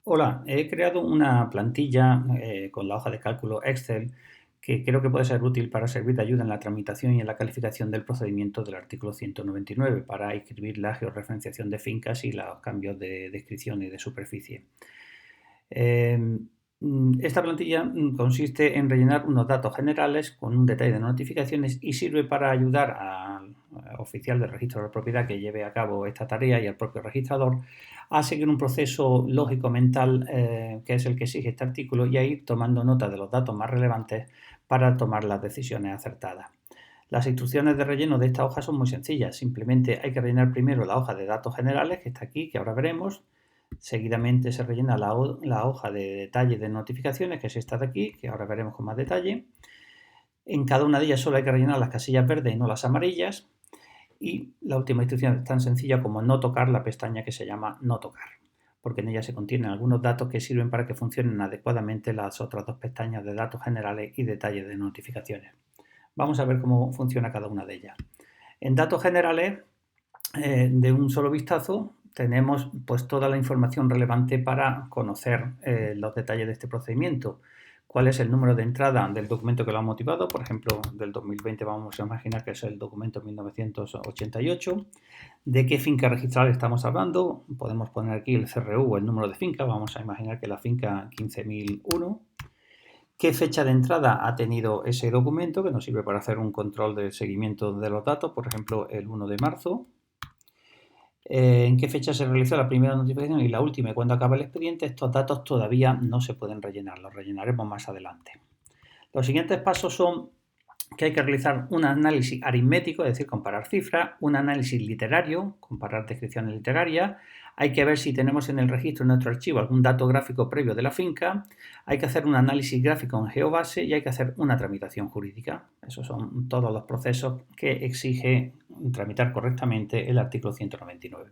Hola, he creado una plantilla con la hoja de cálculo Excel que creo que puede ser útil para servir de ayuda en la tramitación y en la calificación del procedimiento del artículo 199 para inscribir la georreferenciación de fincas y los cambios de descripción y de superficie. Esta plantilla consiste en rellenar unos datos generales con un detalle de notificaciones y sirve para ayudar al oficial del registro de propiedad que lleve a cabo esta tarea y al propio registrador a seguir un proceso lógico mental que es el que exige este artículo y a ir tomando nota de los datos más relevantes para tomar las decisiones acertadas. Las instrucciones de relleno de esta hoja son muy sencillas, simplemente hay que rellenar primero la hoja de datos generales que está aquí, que ahora veremos. Seguidamente se rellena la hoja de detalle de notificaciones, que es esta de aquí, que ahora veremos con más detalle. En cada una de ellas solo hay que rellenar las casillas verdes y no las amarillas. Y la última instrucción es tan sencilla como no tocar la pestaña que se llama no tocar, porque en ella se contienen algunos datos que sirven para que funcionen adecuadamente las otras dos pestañas de datos generales y detalle de notificaciones. Vamos a ver cómo funciona cada una de ellas. En datos generales, de un solo vistazo, tenemos pues toda la información relevante para conocer los detalles de este procedimiento. ¿Cuál es el número de entrada del documento que lo ha motivado? Por ejemplo, del 2020 vamos a imaginar que es el documento 1988. ¿De qué finca registral estamos hablando? Podemos poner aquí el CRU o el número de finca. Vamos a imaginar que la finca 15001. ¿Qué fecha de entrada ha tenido ese documento? Que nos sirve para hacer un control de seguimiento de los datos. Por ejemplo, el 1 de marzo. En qué fecha se realizó la primera notificación y la última y cuándo acaba el expediente. Estos datos todavía no se pueden rellenar, los rellenaremos más adelante. Los siguientes pasos son que hay que realizar un análisis aritmético, es decir, comparar cifras, un análisis literario, comparar descripciones literarias, hay que ver si tenemos en el registro, en nuestro archivo, algún dato gráfico previo de la finca, hay que hacer un análisis gráfico en GeoBase y hay que hacer una tramitación jurídica. Esos son todos los procesos que exige tramitar correctamente el artículo 199.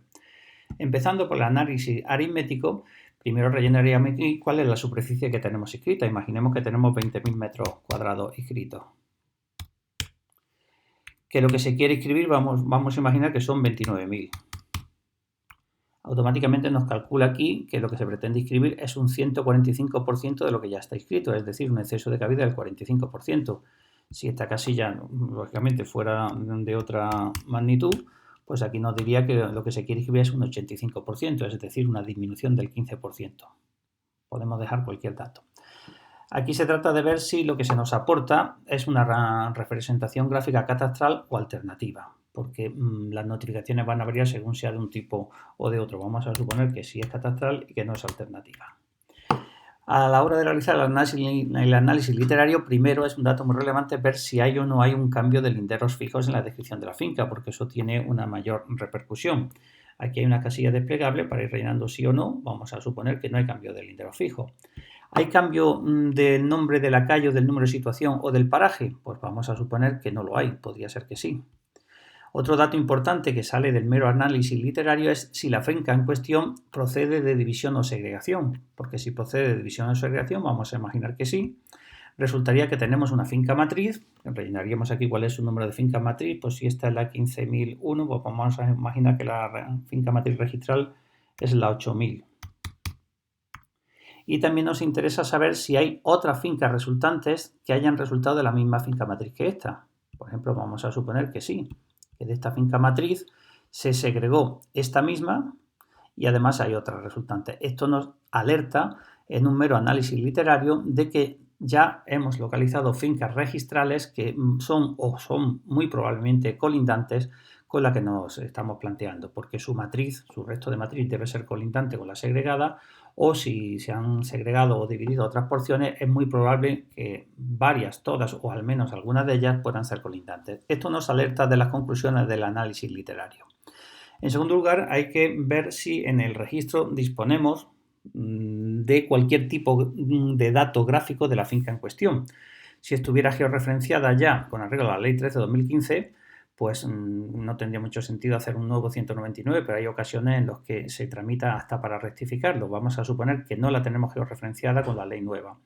Empezando por el análisis aritmético, primero rellenaríamos aquí cuál es la superficie que tenemos inscrita. Imaginemos que tenemos 20.000 metros cuadrados inscritos. Que lo que se quiere inscribir vamos a imaginar que son 29.000. Automáticamente nos calcula aquí que lo que se pretende inscribir es un 145% de lo que ya está inscrito, es decir, un exceso de cabida del 45%. Si esta casilla, lógicamente, fuera de otra magnitud, pues aquí nos diría que lo que se quiere inscribir es un 85%, es decir, una disminución del 15%. Podemos dejar cualquier dato. Aquí se trata de ver si lo que se nos aporta es una representación gráfica catastral o alternativa, porque las notificaciones van a variar según sea de un tipo o de otro. Vamos a suponer que sí es catastral y que no es alternativa. A la hora de realizar el análisis literario, primero es un dato muy relevante ver si hay o no hay un cambio de linderos fijos en la descripción de la finca, porque eso tiene una mayor repercusión. Aquí hay una casilla desplegable para ir rellenando sí o no. Vamos a suponer que no hay cambio de lindero fijo. ¿Hay cambio del nombre de la calle o del número de situación o del paraje? Pues vamos a suponer que no lo hay, podría ser que sí. Otro dato importante que sale del mero análisis literario es si la finca en cuestión procede de división o segregación, porque si procede de división o segregación, vamos a imaginar que sí, resultaría que tenemos una finca matriz, rellenaríamos aquí cuál es su número de finca matriz, pues si esta es la 15.001, pues vamos a imaginar que la finca matriz registral es la 8.000. Y también nos interesa saber si hay otras fincas resultantes que hayan resultado de la misma finca matriz que esta. Por ejemplo, vamos a suponer que sí, que de esta finca matriz se segregó esta misma y además hay otras resultantes. Esto nos alerta en un mero análisis literario de que ya hemos localizado fincas registrales que son o son muy probablemente colindantes con la que nos estamos planteando, porque su matriz, su resto de matriz debe ser colindante con la segregada, o si se han segregado o dividido otras porciones, es muy probable que varias, todas o al menos algunas de ellas puedan ser colindantes. Esto nos alerta de las conclusiones del análisis literario. En segundo lugar, hay que ver si en el registro disponemos de cualquier tipo de dato gráfico de la finca en cuestión. Si estuviera georreferenciada ya con arreglo a la Ley 13 de 2015, pues no tendría mucho sentido hacer un nuevo 199, pero hay ocasiones en las que se tramita hasta para rectificarlo. Vamos a suponer que no la tenemos georreferenciada con la ley nueva,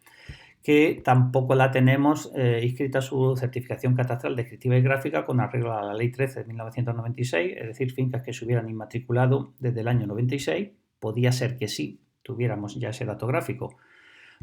que tampoco la tenemos inscrita su certificación catastral descriptiva y gráfica con arreglo a la ley 13 de 1996, es decir, fincas que se hubieran inmatriculado desde el año 96, podía ser que sí tuviéramos ya ese dato gráfico.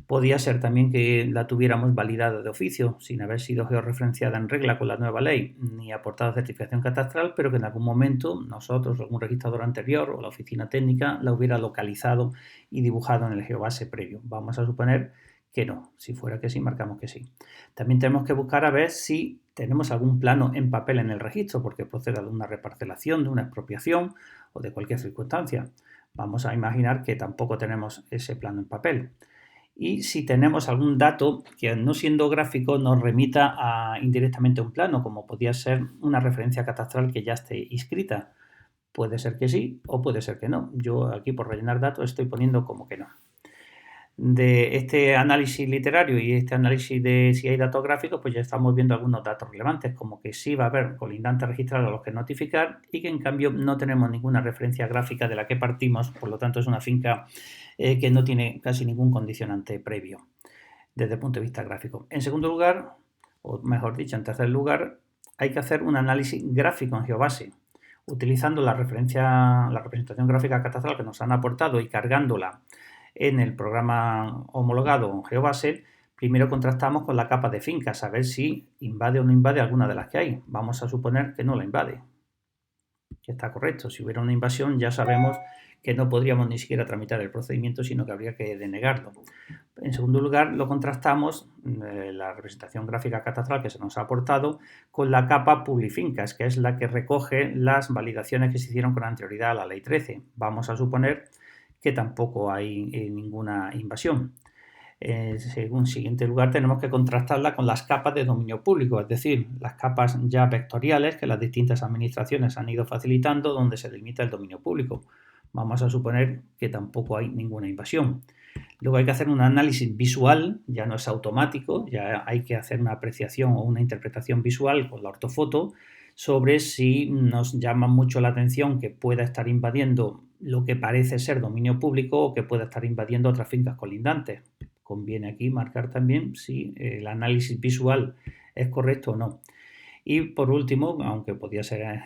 Podía ser también que la tuviéramos validada de oficio, sin haber sido georreferenciada en regla con la nueva ley, ni aportada certificación catastral, pero que en algún momento nosotros, algún registrador anterior o la oficina técnica la hubiera localizado y dibujado en el geobase previo. Vamos a suponer que no. Si fuera que sí, marcamos que sí. También tenemos que buscar a ver si tenemos algún plano en papel en el registro, porque proceda de una reparcelación, de una expropiación o de cualquier circunstancia. Vamos a imaginar que tampoco tenemos ese plano en papel. Y si tenemos algún dato que, no siendo gráfico, nos remita indirectamente a un plano, como podría ser una referencia catastral que ya esté inscrita. Puede ser que sí o puede ser que no. Yo aquí, por rellenar datos, estoy poniendo como que no. De este análisis literario y este análisis de si hay datos gráficos, pues ya estamos viendo algunos datos relevantes, como que sí va a haber colindantes registrados a los que notificar y que en cambio no tenemos ninguna referencia gráfica de la que partimos, por lo tanto es una finca que no tiene casi ningún condicionante previo desde el punto de vista gráfico. En segundo lugar, o mejor dicho, en tercer lugar, hay que hacer un análisis gráfico en GeoBase, utilizando la representación gráfica catastral que nos han aportado y cargándola en el programa homologado GeoBase. Primero contrastamos con la capa de fincas, a ver si invade o no invade alguna de las que hay. Vamos a suponer que no la invade, que está correcto. Si hubiera una invasión, ya sabemos que no podríamos ni siquiera tramitar el procedimiento, sino que habría que denegarlo. En segundo lugar, lo contrastamos, la representación gráfica catastral que se nos ha aportado, con la capa Publifincas, que es la que recoge las validaciones que se hicieron con anterioridad a la Ley 13. Vamos a suponer que tampoco hay ninguna invasión. En siguiente lugar, tenemos que contrastarla con las capas de dominio público, es decir, las capas ya vectoriales que las distintas administraciones han ido facilitando donde se delimita el dominio público. Vamos a suponer que tampoco hay ninguna invasión. Luego hay que hacer un análisis visual, ya no es automático, ya hay que hacer una apreciación o una interpretación visual con la ortofoto sobre si nos llama mucho la atención que pueda estar invadiendo lo que parece ser dominio público o que pueda estar invadiendo otras fincas colindantes. Conviene aquí marcar también si el análisis visual es correcto o no. Y por último, aunque podría ser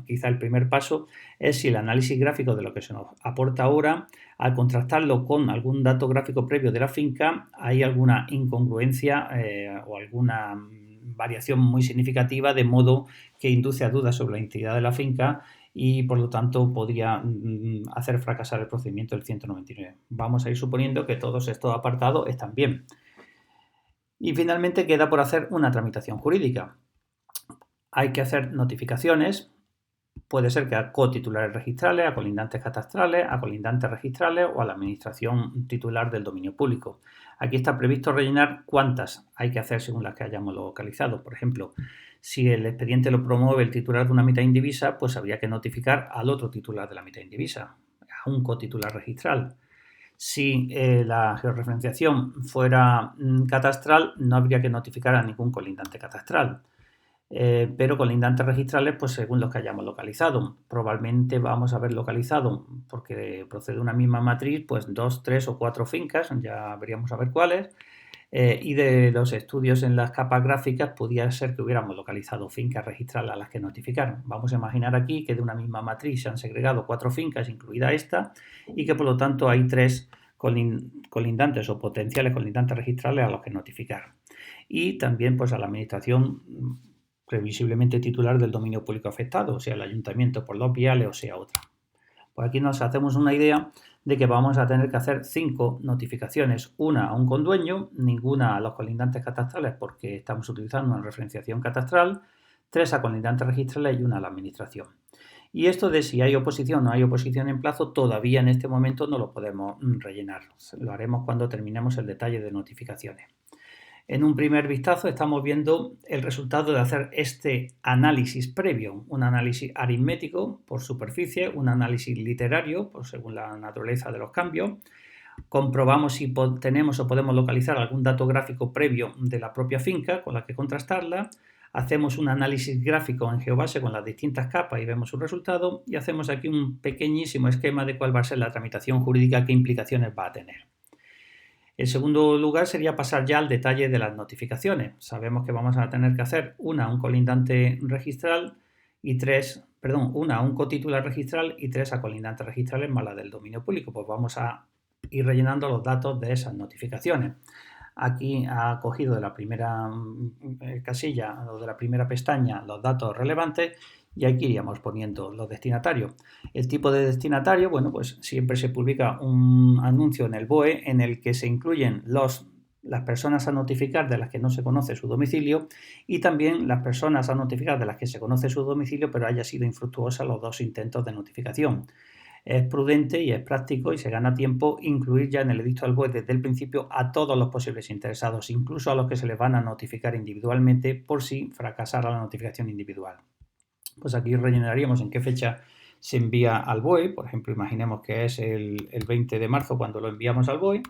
quizá el primer paso, es si el análisis gráfico de lo que se nos aporta ahora, al contrastarlo con algún dato gráfico previo de la finca, hay alguna incongruencia o alguna variación muy significativa, de modo que induce a dudas sobre la integridad de la finca y por lo tanto podría hacer fracasar el procedimiento del 199. Vamos a ir suponiendo que todos estos apartados están bien. Y finalmente queda por hacer una tramitación jurídica. Hay que hacer notificaciones, puede ser que a cotitulares registrales, a colindantes catastrales, a colindantes registrales o a la administración titular del dominio público. Aquí está previsto rellenar cuántas hay que hacer según las que hayamos localizado. Por ejemplo, si el expediente lo promueve el titular de una mitad indivisa, pues habría que notificar al otro titular de la mitad indivisa, a un cotitular registral. Si la georreferenciación fuera catastral, no habría que notificar a ningún colindante catastral. Pero colindantes registrales, pues según los que hayamos localizado. Probablemente vamos a haber localizado, porque procede una misma matriz, pues 2, 3 o 4 fincas, ya veríamos a ver cuáles. Y de los estudios en las capas gráficas, podría ser que hubiéramos localizado fincas registrales a las que notificar. Vamos a imaginar aquí que de una misma matriz se han segregado 4 fincas, incluida esta, y que por lo tanto hay 3 colindantes o potenciales colindantes registrales a los que notificar. Y también pues a la administración previsiblemente titular del dominio público afectado, o sea el ayuntamiento por los viales o sea otra. Pues aquí nos hacemos una idea de que vamos a tener que hacer 5 notificaciones, una a un condueño, ninguna a los colindantes catastrales porque estamos utilizando una referenciación catastral, 3 a colindantes registrales y una a la administración. Y esto de si hay oposición o no hay oposición en plazo, todavía en este momento no lo podemos rellenar. Lo haremos cuando terminemos el detalle de notificaciones. En un primer vistazo estamos viendo el resultado de hacer este análisis previo, un análisis aritmético por superficie, un análisis literario según la naturaleza de los cambios. Comprobamos si tenemos o podemos localizar algún dato gráfico previo de la propia finca con la que contrastarla. Hacemos un análisis gráfico en GeoBase con las distintas capas y vemos su resultado. Y hacemos aquí un pequeñísimo esquema de cuál va a ser la tramitación jurídica, qué implicaciones va a tener. En segundo lugar sería pasar ya al detalle de las notificaciones. Sabemos que vamos a tener que hacer una a un colindante registral y una a un cotitular registral y 3 a colindantes registrales más la del dominio público. Pues vamos a ir rellenando los datos de esas notificaciones. Aquí ha cogido de la primera casilla o de la primera pestaña los datos relevantes y aquí iríamos poniendo los destinatarios. El tipo de destinatario, bueno, pues siempre se publica un anuncio en el BOE en el que se incluyen las personas a notificar de las que no se conoce su domicilio y también las personas a notificar de las que se conoce su domicilio pero haya sido infructuosa los dos intentos de notificación. Es prudente y es práctico y se gana tiempo incluir ya en el edicto del BOE desde el principio a todos los posibles interesados, incluso a los que se les van a notificar individualmente por si fracasara la notificación individual. Pues aquí rellenaríamos en qué fecha se envía al BOE, por ejemplo, imaginemos que es el 20 de marzo cuando lo enviamos al BOE,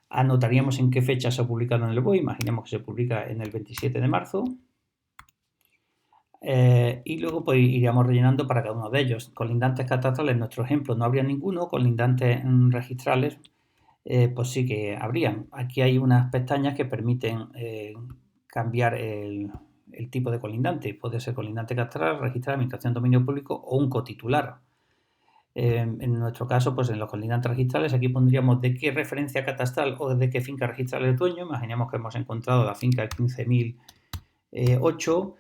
anotaríamos en qué fecha se ha publicado en el BOE, imaginemos que se publica en el 27 de marzo, y luego pues iríamos rellenando para cada uno de ellos. Colindantes catastrales, en nuestro ejemplo no habría ninguno, colindantes registrales pues sí que habrían. Aquí hay unas pestañas que permiten cambiar el tipo de colindante. Puede ser colindante catastral, registrar, administración de dominio público o un cotitular. En nuestro caso, pues en los colindantes registrales, aquí pondríamos de qué referencia catastral o de qué finca registral es dueño. Imaginemos que hemos encontrado la finca 15.008,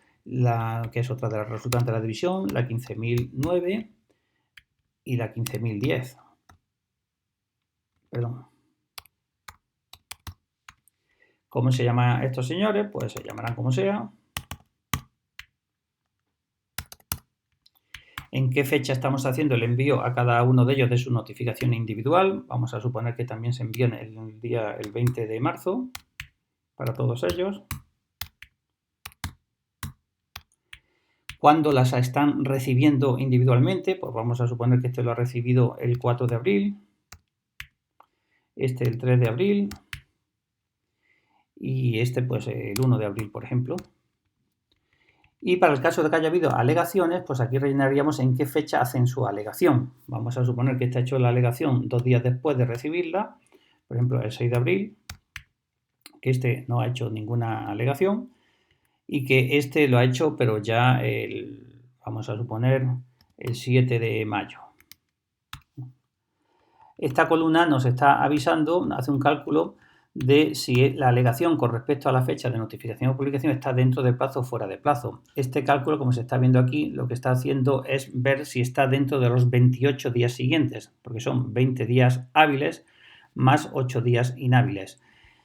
que es otra de las resultantes de la división, la 15.009 y la 15.010. Perdón. ¿Cómo se llaman estos señores? Pues se llamarán como sea. ¿En qué fecha estamos haciendo el envío a cada uno de ellos de su notificación individual? Vamos a suponer que también se envían el 20 de marzo para todos ellos. ¿Cuándo las están recibiendo individualmente? Pues vamos a suponer que este lo ha recibido el 4 de abril, este el 3 de abril y este pues el 1 de abril, por ejemplo. Y para el caso de que haya habido alegaciones, pues aquí rellenaríamos en qué fecha hacen su alegación. Vamos a suponer que este ha hecho la alegación 2 días después de recibirla, por ejemplo el 6 de abril, que este no ha hecho ninguna alegación y que este lo ha hecho pero ya vamos a suponer el 7 de mayo. Esta columna nos está avisando, hace un cálculo de si la alegación con respecto a la fecha de notificación o publicación está dentro de plazo o fuera de plazo. Este cálculo, como se está viendo aquí, lo que está haciendo es ver si está dentro de los 28 días siguientes, porque son 20 días hábiles más 8 días inhábiles.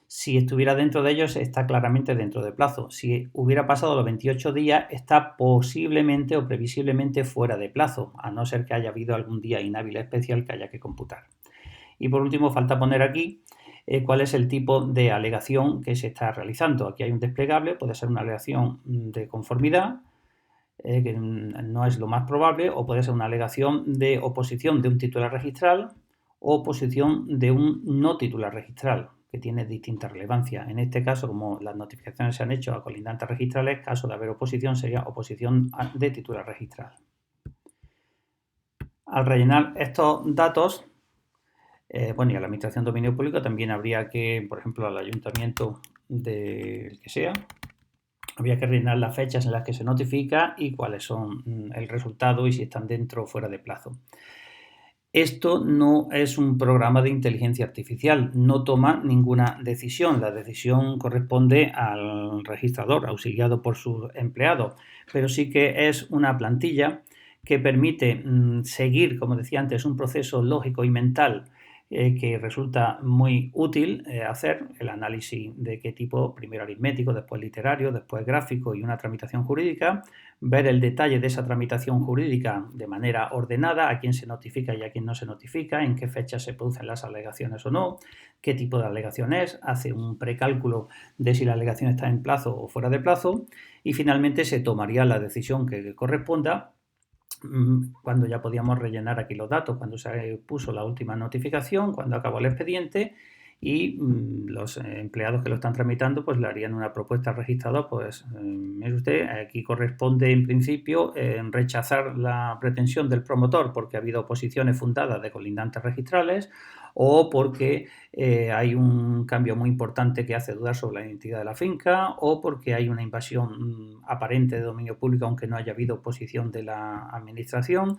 Si estuviera dentro de ellos, está claramente dentro de plazo. Si hubiera pasado los 28 días, está posiblemente o previsiblemente fuera de plazo, a no ser que haya habido algún día inhábil especial que haya que computar. Y por último, falta poner aquí cuál es el tipo de alegación que se está realizando. Aquí hay un desplegable, puede ser una alegación de conformidad, que no es lo más probable, o puede ser una alegación de oposición de un titular registral o oposición de un no titular registral, que tiene distinta relevancia. En este caso, como las notificaciones se han hecho a colindantes registrales, caso de haber oposición sería oposición de titular registral. Al rellenar estos datos, bueno, y a la administración de dominio público también habría que, por ejemplo, al ayuntamiento del que sea, habría que rellenar las fechas en las que se notifica y cuáles son el resultado y si están dentro o fuera de plazo. Esto no es un programa de inteligencia artificial, no toma ninguna decisión. La decisión corresponde al registrador, auxiliado por sus empleados, pero sí que es una plantilla que permite seguir, como decía antes, un proceso lógico y mental que resulta muy útil hacer el análisis de qué tipo, primero aritmético, después literario, después gráfico y una tramitación jurídica, ver el detalle de esa tramitación jurídica de manera ordenada, a quién se notifica y a quién no se notifica, en qué fecha se producen las alegaciones o no, qué tipo de alegación es, hace un precálculo de si la alegación está en plazo o fuera de plazo y finalmente se tomaría la decisión que corresponda cuando ya podíamos rellenar aquí los datos, cuando se puso la última notificación, cuando acabó el expediente y los empleados que lo están tramitando pues le harían una propuesta al registrador, pues mire usted, aquí corresponde en principio rechazar la pretensión del promotor porque ha habido oposiciones fundadas de colindantes registrales o porque hay un cambio muy importante que hace dudar sobre la identidad de la finca, o porque hay una invasión aparente de dominio público aunque no haya habido oposición de la administración,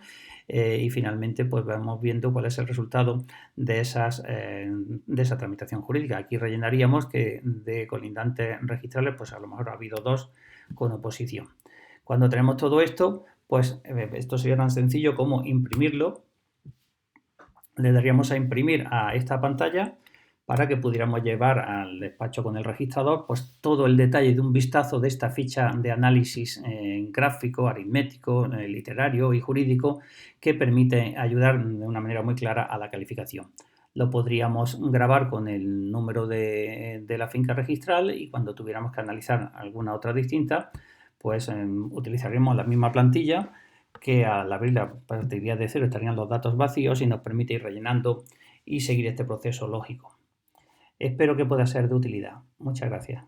y finalmente pues vamos viendo cuál es el resultado de esa tramitación jurídica. Aquí rellenaríamos que de colindantes registrales pues a lo mejor ha habido 2 con oposición. Cuando tenemos todo esto, pues esto sería tan sencillo como imprimirlo. Le daríamos a imprimir a esta pantalla para que pudiéramos llevar al despacho con el registrador pues todo el detalle de un vistazo de esta ficha de análisis gráfico, aritmético, literario y jurídico que permite ayudar de una manera muy clara a la calificación. Lo podríamos grabar con el número de la finca registral y cuando tuviéramos que analizar alguna otra distinta, pues utilizaríamos la misma plantilla que al abrirla partiría de cero, estarían los datos vacíos y nos permite ir rellenando y seguir este proceso lógico. Espero que pueda ser de utilidad. Muchas gracias.